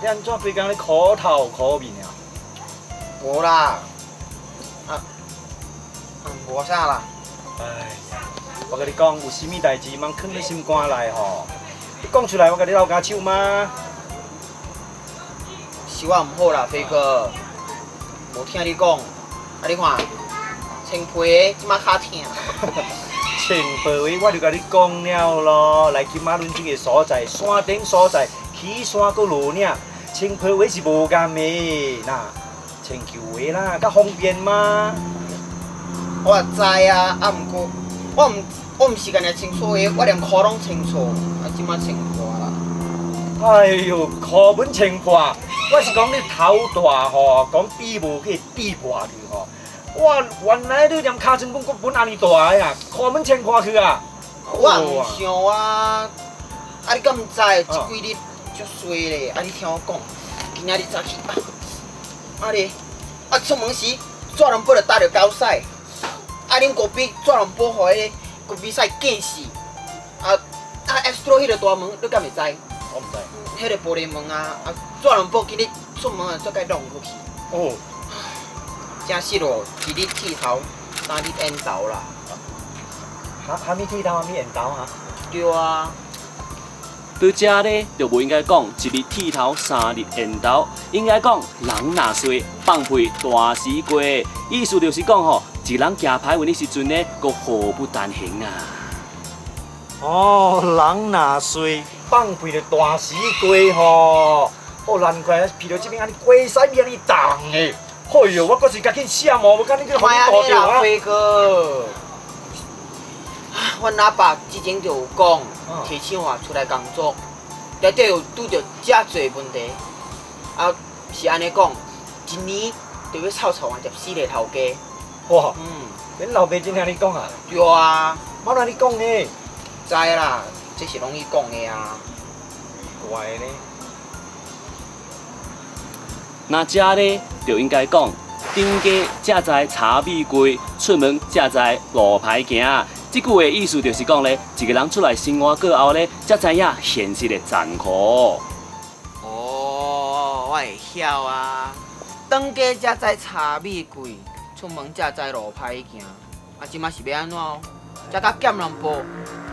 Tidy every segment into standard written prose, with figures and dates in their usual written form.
安怎规工咧苦头苦面啊？无啦，无啥啦。哎呀，我甲你讲，有啥物代志莫藏在心肝内吼。你讲出来，我甲你留家手吗？是我唔好啦，飞哥，无听你讲，你看，青皮即马卡疼。青皮话我就甲你讲了咯，来金马仑这个所在，山顶所在，起山搁落岭，青皮话是无甘的，那青球话啦，较方便嘛。我也知啊，毋过我毋是干那清楚的，我连裤拢清楚，即马清破啦。哎呦，裤本清破，我是讲你头大吼，讲底无去底破去吼。哇，原来你连尻川本本安尼大个呀，裤本清破去啊！我毋想啊，你敢毋知？这几日足衰咧，你听我讲，今仔日早起出门时抓人宝就搭着狗屎，恁隔壁抓人宝互迄个隔壁屎见死，extra 迄个大门，你敢会知？我毋知。迄个玻璃门抓人宝今日出门做该弄过去。哦。真是咯，一日剃头，3日烟头啦。哈咪剃头，哈咪烟头啊？对啊。在这呢，就无应该讲一日剃头，3日烟头，应该讲人若衰，放屁大时过。意思就是讲吼，一人行歹运的时阵呢，阁祸不单行啊。哦，人若衰，放屁就大时过吼。哦，难怪屁到这边安尼过屎面安尼重的。哎呦，我搁是家紧写毛，我赶紧去互你大掉啊！飞哥，阮阿爸之前就有讲，提醒我出来工作，内底有拄着遮侪问题，是安尼讲，一年就要臭臭换14个头家。哇，恁老爸真听你讲啊？对啊，冇哪你讲呢？知啦，这是拢伊讲的啊。怪呢。那这呢，就应该讲，顶家才知茶米贵，出门才知路歹行。这句话意思就是讲咧，一个人出来生活过后咧，才知影现实的残酷。哦，我会晓啊。当家才知茶米贵，出门才知路歹行。即马是要安怎？才甲减人步，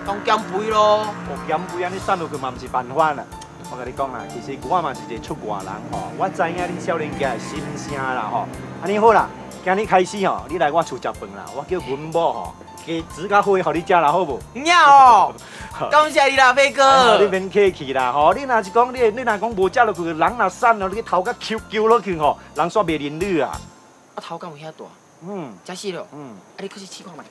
当减肥咯。减肥安尼瘦落去嘛，毋是办法啦。我甲你讲啦，其实我嘛是一个出外人吼，我知影你少年家的心声啦吼。安尼好啦，今日开始吼，你来我厝食饭啦，我叫阮某吼，加煮较好，互你食啦，好无？哦，感谢你啦，飞哥。你免客气啦吼，你若是讲你若讲无食落去，人若瘦咯，你头壳揪落去吼，人煞袂认你啊。头敢有遐大？真是咯。你可是试看觅。